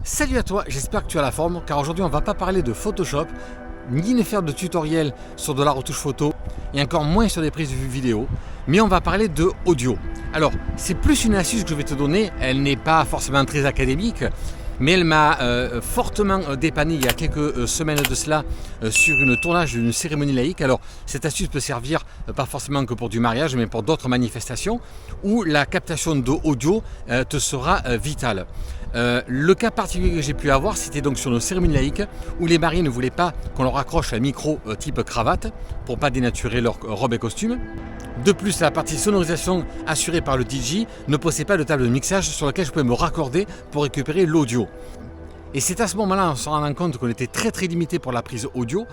Salut à toi, j'espère que tu as la forme, car aujourd'hui on va pas parler de Photoshop, ni ne faire de tutoriel sur de la retouche photo, et encore moins sur des prises de vue vidéo, mais on va parler de audio. Alors, c'est plus une astuce que je vais te donner, elle n'est pas forcément très académique, mais elle m'a fortement dépanné il y a quelques semaines de cela sur une tournage d'une cérémonie laïque. Alors cette astuce peut servir pas forcément que pour du mariage, mais pour d'autres manifestations où la captation d'audio te sera vitale. Le cas particulier que j'ai pu avoir, c'était donc sur nos cérémonies laïques où les mariés ne voulaient pas qu'on leur accroche un micro type cravate pour pas dénaturer leur robe et costume. De plus, la partie sonorisation assurée par le DJ ne possédait pas de table de mixage sur laquelle je pouvais me raccorder pour récupérer l'audio. Et c'est à ce moment-là, en se rendant compte qu'on était très limité pour la prise audio,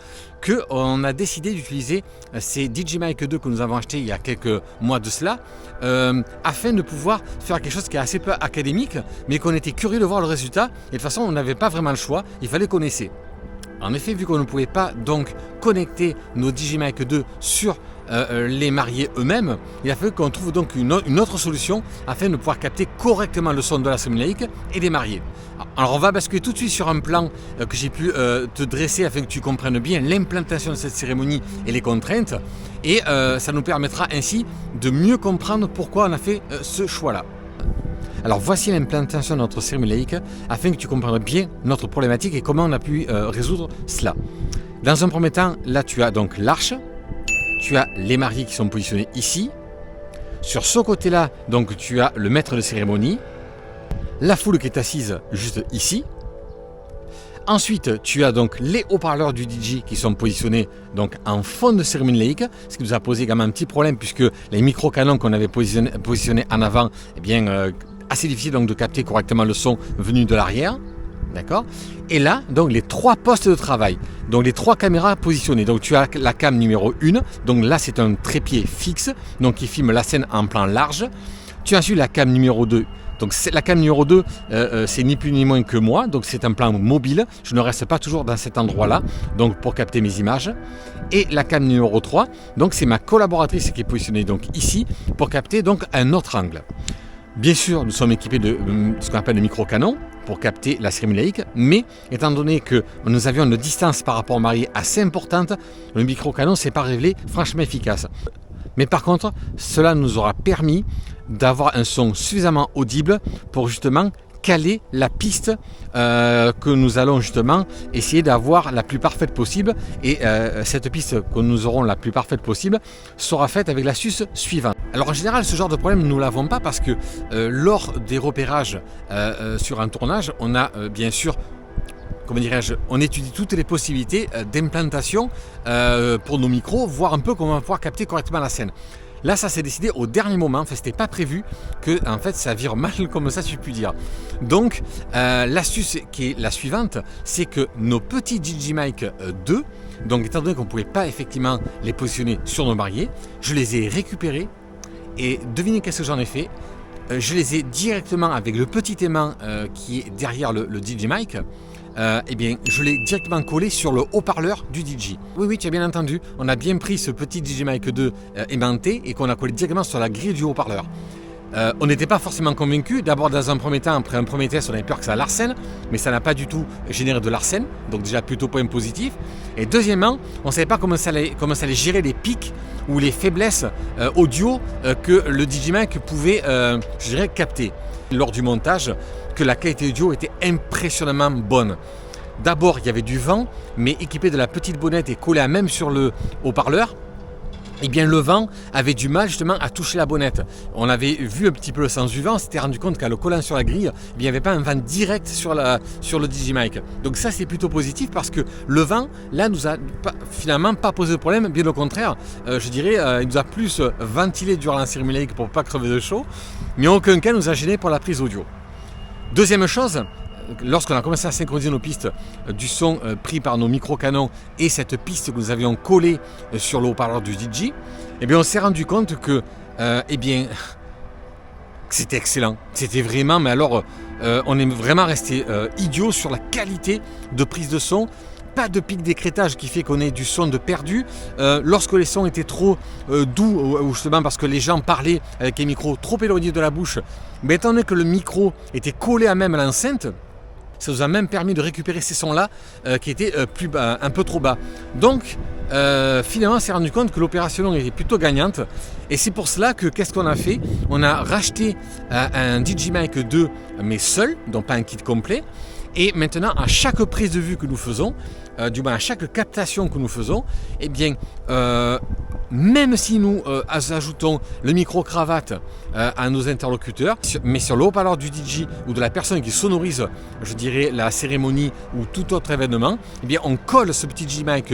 qu'on a décidé d'utiliser ces DJI 2 que nous avons achetés il y a quelques mois de cela, afin de pouvoir faire quelque chose qui est assez peu académique, mais qu'on était curieux de voir le résultat. Et de toute façon, on n'avait pas vraiment le choix, il fallait qu'on essaie. En effet, vu qu'on ne pouvait pas donc connecter nos DJI 2 sur les mariés eux-mêmes, il a fallu qu'on trouve donc une autre solution afin de pouvoir capter correctement le son de la cérémonie laïque et des mariés. Alors on va basculer tout de suite sur un plan que j'ai pu te dresser afin que tu comprennes bien l'implantation de cette cérémonie et les contraintes, et ça nous permettra ainsi de mieux comprendre pourquoi on a fait ce choix-là. Alors voici l'implantation de notre cérémonie laïque afin que tu comprennes bien notre problématique et comment on a pu résoudre cela. Dans un premier temps, là tu as donc l'arche, tu as les mariés qui sont positionnés ici. Sur ce côté-là, donc tu as le maître de cérémonie, la foule qui est assise juste ici. Ensuite, tu as donc les haut-parleurs du DJ qui sont positionnés donc en fond de cérémonie laïque, ce qui nous a posé également un petit problème puisque les micro-canons qu'on avait positionnés en avant, eh bien, assez difficile donc de capter correctement le son venu de l'arrière. D'accord. Et là, donc les trois postes de travail, donc les trois caméras positionnées. Donc tu as la cam numéro 1, donc là c'est un trépied fixe, donc qui filme la scène en plan large. Tu as ensuite la cam numéro 2. Donc la cam numéro 2, c'est ni plus ni moins que moi, donc c'est un plan mobile, je ne reste pas toujours dans cet endroit-là, donc pour capter mes images. Et la cam numéro 3, donc c'est ma collaboratrice qui est positionnée donc ici, pour capter donc un autre angle. Bien sûr, nous sommes équipés de ce qu'on appelle le micro-canon pour capter la cérémonie laïque, mais étant donné que nous avions une distance par rapport au marié assez importante, le micro-canon ne s'est pas révélé franchement efficace. Mais par contre, cela nous aura permis d'avoir un son suffisamment audible pour justement caler la piste que nous allons justement essayer d'avoir la plus parfaite possible, et cette piste que nous aurons la plus parfaite possible sera faite avec l'astuce suivante. Alors en général, ce genre de problème nous ne l'avons pas parce que lors des repérages sur un tournage, on a bien sûr, comment dirais-je, on étudie toutes les possibilités d'implantation pour nos micros, voir un peu comment on va pouvoir capter correctement la scène. Là, ça s'est décidé au dernier moment, enfin, c'était pas prévu que en fait ça vire mal comme ça, si je puis dire. Donc, l'astuce qui est la suivante, c'est que nos petits DJI 2, donc étant donné qu'on ne pouvait pas effectivement les positionner sur nos mariés, je les ai récupérés et devinez qu'est-ce que j'en ai fait. Je les ai directement avec le petit aimant qui est derrière le DJI Mic. Eh bien, je l'ai directement collé sur le haut-parleur du DJ. Oui, tu as bien entendu, on a bien pris ce petit DJI Mic 2 aimanté et qu'on a collé directement sur la grille du haut-parleur. On n'était pas forcément convaincus. D'abord, dans un premier temps, après un premier test, on avait peur que ça l'arsène, mais ça n'a pas du tout généré de l'arsène, donc déjà plutôt point positif. Et deuxièmement, on ne savait pas comment ça allait gérer les pics ou les faiblesses audio que le DJI Mic pouvait, je dirais, capter. Lors du montage, que la qualité audio était impressionnamment bonne. D'abord, il y avait du vent, mais équipé de la petite bonnette et collé à même sur le haut-parleur, eh bien le vent avait du mal justement à toucher la bonnette. On avait vu un petit peu le sens du vent, on s'était rendu compte qu'en le collant sur la grille, eh bien, il n'y avait pas un vent direct sur le DJI Mic. Donc ça c'est plutôt positif parce que le vent là nous a finalement pas posé de problème, bien au contraire, je dirais il nous a plus ventilé durant la cérémonie laïque pour pas crever de chaud, mais en aucun cas nous a gêné pour la prise audio. Deuxième chose, lorsqu'on a commencé à synchroniser nos pistes du son pris par nos micro-canons et cette piste que nous avions collée sur le haut-parleur du DJ, eh bien on s'est rendu compte que eh bien, c'était excellent. C'était vraiment, mais alors on est vraiment resté idiot sur la qualité de prise de son. Pas de pic d'écrêtage qui fait qu'on ait du son de perdu. Lorsque les sons étaient trop doux, ou justement parce que les gens parlaient avec les micros trop éloignés de la bouche, mais étant donné que le micro était collé à même à l'enceinte, Ça nous a même permis de récupérer ces sons-là qui étaient plus bas, un peu trop bas. Donc finalement, on s'est rendu compte que l'opération longue était plutôt gagnante. Et c'est pour cela que qu'est-ce qu'on a fait? On a racheté un DigiMic 2, mais seul, donc pas un kit complet. Et maintenant, à chaque prise de vue que nous faisons, du moins à chaque captation que nous faisons, eh bien, même si nous ajoutons le micro-cravate à nos interlocuteurs, mais sur le haut-parleur du DJ ou de la personne qui sonorise, je dirais, la cérémonie ou tout autre événement, eh bien, on colle ce petit DigiMic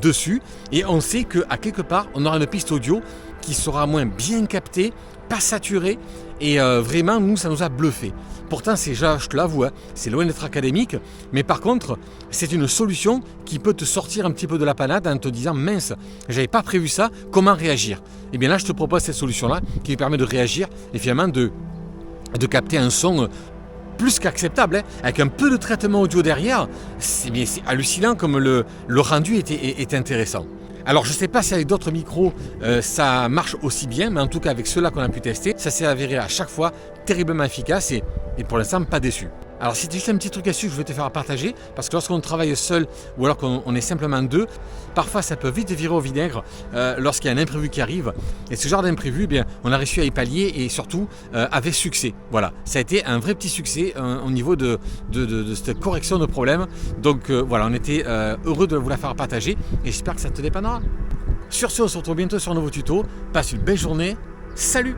dessus et on sait qu'à quelque part, on aura une piste audio qui sera moins bien captée, pas saturée, et vraiment, nous, ça nous a bluffé. Pourtant, je te l'avoue, hein, c'est loin d'être académique, mais par contre, c'est une solution qui peut te sortir un petit peu de la panade en te disant « mince, j'avais pas prévu ça, comment réagir ?» Et bien là, je te propose cette solution-là qui permet de réagir et finalement de capter un son plus qu'acceptable, hein, avec un peu de traitement audio derrière. C'est hallucinant comme le rendu est intéressant. Alors je ne sais pas si avec d'autres micros ça marche aussi bien, mais en tout cas avec ceux-là qu'on a pu tester, ça s'est avéré à chaque fois terriblement efficace et pour l'instant pas déçu. Alors c'était juste un petit truc astuce que je vais te faire partager, parce que lorsqu'on travaille seul ou alors qu'on est simplement deux, parfois ça peut vite virer au vinaigre lorsqu'il y a un imprévu qui arrive. Et ce genre d'imprévu, eh bien, on a réussi à y pallier et surtout avec succès. Voilà, ça a été un vrai petit succès au niveau de cette correction de problème. Donc voilà, on était heureux de vous la faire partager et j'espère que ça te dépannera. Sur ce, on se retrouve bientôt sur un nouveau tuto. Passe une belle journée. Salut!